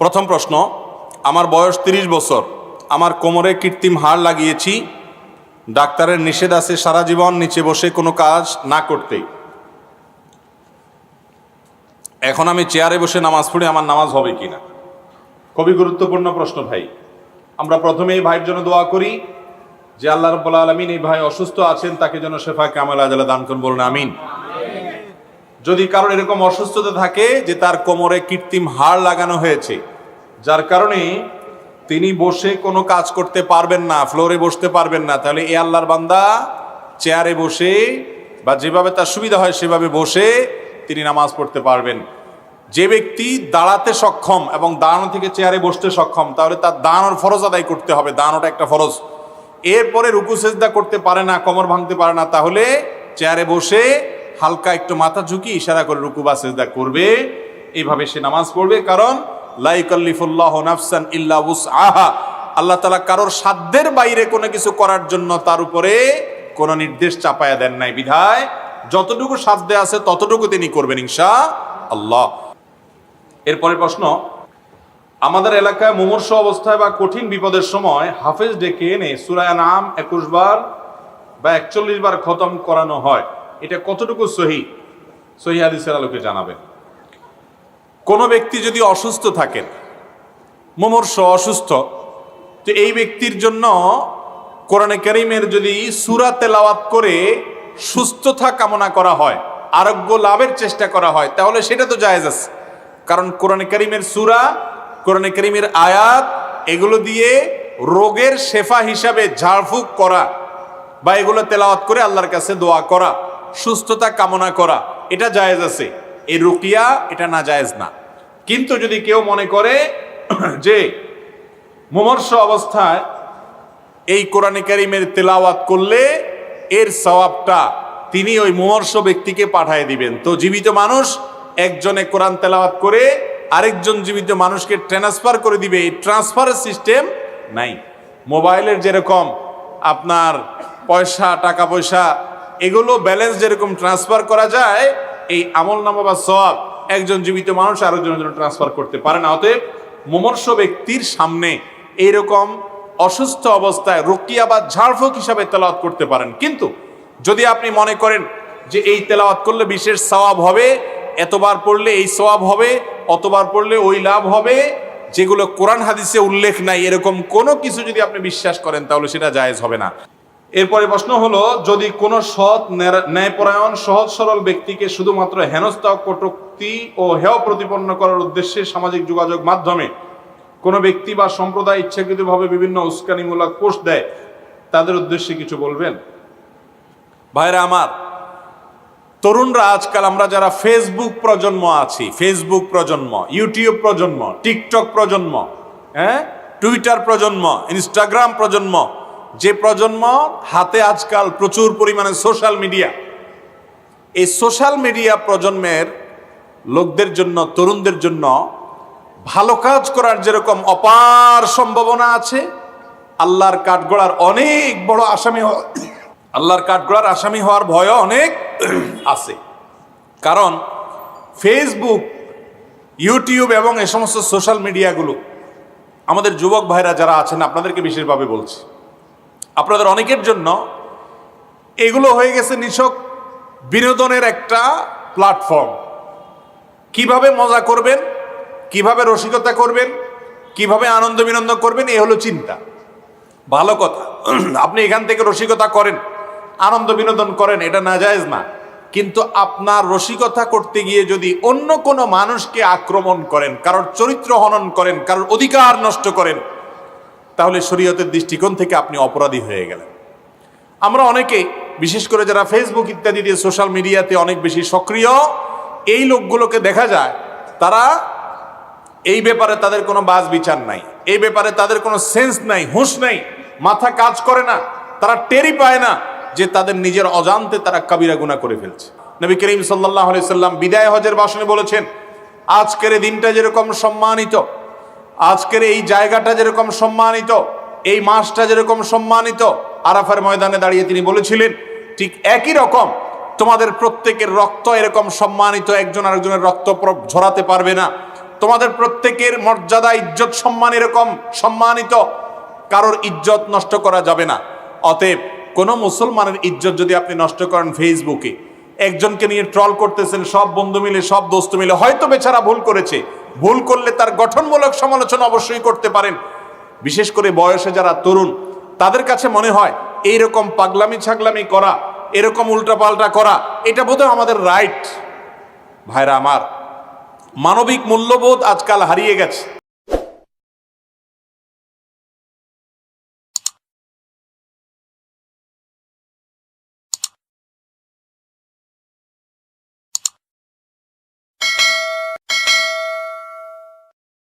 প্রথম প্রশ্ন, আমার বয়স ৩০ বছর, আমার কোমরে কৃত্রিম হাড় লাগিয়েছি, ডাক্তারের নিষেধ আছে সারা জীবন নিচে বসে কোনো কাজ না করতে। এখন আমি চেয়ারে বসে নামাজ পড়ি, আমার নামাজ হবে কিনা? খুবই গুরুত্বপূর্ণ প্রশ্ন ভাই। আমরা প্রথমে এই ভাইয়ের জন্য দোয়া করি যে আল্লাহ রাব্বুল আলামিন এই ভাই অসুস্থ আছেন, তাকে যেন শেফা কামেলা আজলা দান করুন, বলুন আমিন। যদি কারোর এরকম অসুস্থতা থাকে যে তার কোমরে কৃত্রিম হাড় লাগানো হয়েছে, যার কারণে তিনি বসে কোনো কাজ করতে পারবেন না, ফ্লোরে বসতে পারবেন না, তাহলে এ আল্লাহর বান্দা চেয়ারে বসে বা যেভাবে তার সুবিধা হয় সেভাবে বসে তিনি নামাজ পড়তে পারবেন। যে ব্যক্তি দাঁড়াতে সক্ষম এবং দাঁড়ানো থেকে চেয়ারে বসতে সক্ষম, তাহলে তার দাঁড়ানোর ফরজ আদায় করতে হবে, দাঁড়ানোটা একটা ফরজ। এরপরে রুকু সেজদা করতে পারে না, কোমর ভাঙতে পারে না, তাহলে চেয়ারে বসে হালকা একটু মাথা ঝুঁকি ইশারা করে রুকু বা সেজদা করবে, এইভাবে সে নামাজ পড়বে। কারণ লা ইউকাল্লিফুল্লাহু নাফসান ইল্লা উসআহা, আল্লাহ তাআলা কারোর সাধ্যের বাইরে কোনো কিছু করার জন্য তার উপরে কোনো নির্দেশ চাপায়া দেন নাই, বিধায় যতটুকু সাধ্যে আছে ততটুকু তিনি করবেন ইনশাআল্লাহ। এরপরের প্রশ্ন, আমাদের এলাকায় মুমূর্ষ অবস্থায় বা কঠিন বিপদের সময় হাফেজ ডেকে এনে সূরা আনআম 21 বার বা 41 বার খতম করানো হয়, এটা কতটুকু সহিহ? সহিহ হাদিসের আলোকে জানাবেন। কোনো ব্যক্তি যদি অসুস্থ থাকেন, মুমূর্ষ অসুস্থ, তো এই ব্যক্তির জন্য কোরআনে কারীমের যদি সূরা তেলাওয়াত করে সুস্থতা কামনা করা হয়, আরোগ্য লাভের চেষ্টা করা হয়, তাহলে সেটা তো জায়েজ আছে। কারণ কোরআনে কারীমের সূরা, কোরআনে কারীমের আয়াত, এগুলো দিয়ে রোগের শেফা হিসাবে ঝাড়ফুঁক করা বা এগুলো তেলাওয়াত করে আল্লাহর কাছে দোয়া করা, সুস্থতা কামনা করা, এটা জায়েজ আছে। এই রুকিয়া এটা না জায়েজ না। কিন্তু যদি কেউ মনে করে যে মুমূর্ষ অবস্থায় এই কোরআনে কারীমের তেলাওয়াত করলে এর সওয়াবটা তিনি ওই মুমূর্ষ ব্যক্তিকে পাঠিয়ে দিবেন, তো জীবিত মানুষ একজনে কোরআন তেলাওয়াত করে আরেকজন জীবিত মানুষকে ট্রান্সফার করে দিবে, এই ট্রান্সফারের সিস্টেম নাই। মোবাইলের যেরকম আপনার পয়সা, টাকা পয়সা, এগুলো ব্যালেন্স যেরকম ট্রান্সফার করা যায়, এই আমলনামা বা সওয়াব একজন জীবিত মানুষ আরেকজনের জন্য ট্রান্সফার করতে পারে না। অতএব মুমূর্ষ ব্যক্তির সামনে এইরকম অসুস্থ অবস্থায় রুকিয়া বা ঝাড়ফুঁক হিসাবে তেলাওয়াত করতে পারেন। কিন্তু যদি আপনি মনে করেন যে এই তেলাওয়াত করলে বিশেষ সওয়াব হবে, এতবার পড়লে এই সওয়াব হবে, অতবার পড়লে ওই লাভ হবে, যেগুলো কোরআন হাদিসে উল্লেখ নাই, এরকম কোনো কিছু যদি আপনি বিশ্বাস করেন তাহলে সেটা জায়েজ হবে না। এরপরে প্রশ্ন হলো, যদি কোনো সৎ ন্যায়পরায়ণ সহজ সরল ব্যক্তিকে শুধুমাত্র হেনস্থা, কটূক্তি ও হেয় প্রতিপন্ন করার উদ্দেশ্যে সামাজিক যোগাযোগ মাধ্যমে কোনো ব্যক্তি বা সম্প্রদায় ইচ্ছাকৃতভাবে বিভিন্ন উস্কানিমূলক পোস্ট দেয়, তাদের উদ্দেশ্যে কিছু বলবেন? ভাইরা আমার, তরুণরা আজকাল আমরা যারা ফেসবুক প্রজন্ম আছি, ফেসবুক প্রজন্ম, ইউটিউব প্রজন্ম, টিকটক প্রজন্ম, টুইটার প্রজন্ম, ইনস্টাগ্রাম প্রজন্ম, যে প্রজন্ম হাতে আজকাল প্রচুর পরিমাণে সোশ্যাল মিডিয়া, এই সোশ্যাল মিডিয়া প্রজন্মের লোকদের জন্য, তরুণদের জন্য ভালো কাজ করার যেরকম অপার সম্ভাবনা আছে, আল্লাহর কাঠগড়ার অনেক বড় আসামি, আল্লাহর কাঠগড়ার আসামি হওয়ার ভয়ও অনেক আছে। কারণ ফেসবুক, ইউটিউব এবং এই সমস্ত সোশ্যাল মিডিয়াগুলো আমাদের যুবক ভাইরা যারা আছেন, আপনাদেরকে বিশেষভাবে বলছি, আপনাদের অনেকের জন্য এগুলো হয়ে গেছে নিছক বিনোদনের একটা প্ল্যাটফর্ম। কিভাবে মজা করবেন, কিভাবে রসিকতা করবেন, কিভাবে আনন্দ বিনোদন করবেন, এ হলো চিন্তা। ভালো কথা, আপনি এখান থেকে রসিকতা করেন, আনন্দ বিনোদন করেন, এটা নাজায়েজ না। কিন্তু আপনার রসিকতা করতে গিয়ে যদি অন্য কোনো মানুষকে আক্রমণ করেন, কারোর চরিত্র হনন করেন, কারোর অধিকার নষ্ট করেন, তাহলে শরীয়তের দৃষ্টিকোণ থেকে আপনি অপরাধী হয়ে গেলেন। আমরা অনেকে, বিশেষ করে যারা ফেসবুক ইত্যাদি দিয়ে সোশ্যাল মিডিয়াতে অনেক বেশি সক্রিয়, এই লোকগুলোকে দেখা যায় তারা এই ব্যাপারে তাদের কোনো বাজ বিচার নাই, এই ব্যাপারে তাদের কোনো সেন্স নাই, হুঁশ নাই, মাথা কাজ করে না, তারা টেরই পায় না যে তাদের নিজের অজান্তে তারা কাবিরা গুনাহ করে ফেলছে। নবী করিম সাল্লাল্লাহু আলাইহি সাল্লাম বিদায় হজের ভাষণে বলেছেন, আজকের এই দিনটা যেরকম সম্মানিত, আজকের এই জায়গাটা যেরকম সম্মানিত, এই মাসটা যেরকম সম্মানিত, আরাফার ময়দানে দাঁড়িয়ে তিনি বলেছিলেন, ঠিক একই রকম তোমাদের প্রত্যেকের রক্ত এরকম সম্মানিত, একজন আরেকজনের রক্ত ঝরাতে পারবে না, তোমাদের প্রত্যেকের মর্যাদা ইজ্জত সম্মান এরকম সম্মানিত, কারোর ইজ্জত নষ্ট করা যাবে না। অতএব কোনো মুসলমানের ইজ্জত যদি আপনি নষ্ট করেন ফেসবুকে, একজনকে নিয়ে ট্রল করতেছেন, সব বন্ধু মিলে সব দোস্ত মিলে, হয়তো বেচারা ভুল করেছে, ভুল করলে তার গঠনমূলক সমালোচনা অবশ্যই করতে পারেন। বিশেষ করে বয়সে যারা তরুণ, তাদের কাছে মনে হয় এইরকম পাগলামি ছাগলামি করা, এরকম উল্টাপাল্টা করা, এটা বোধহয় আমাদের রাইট। ভাইরা আমার, মানবিক মূল্যবোধ আজকাল হারিয়ে গেছে।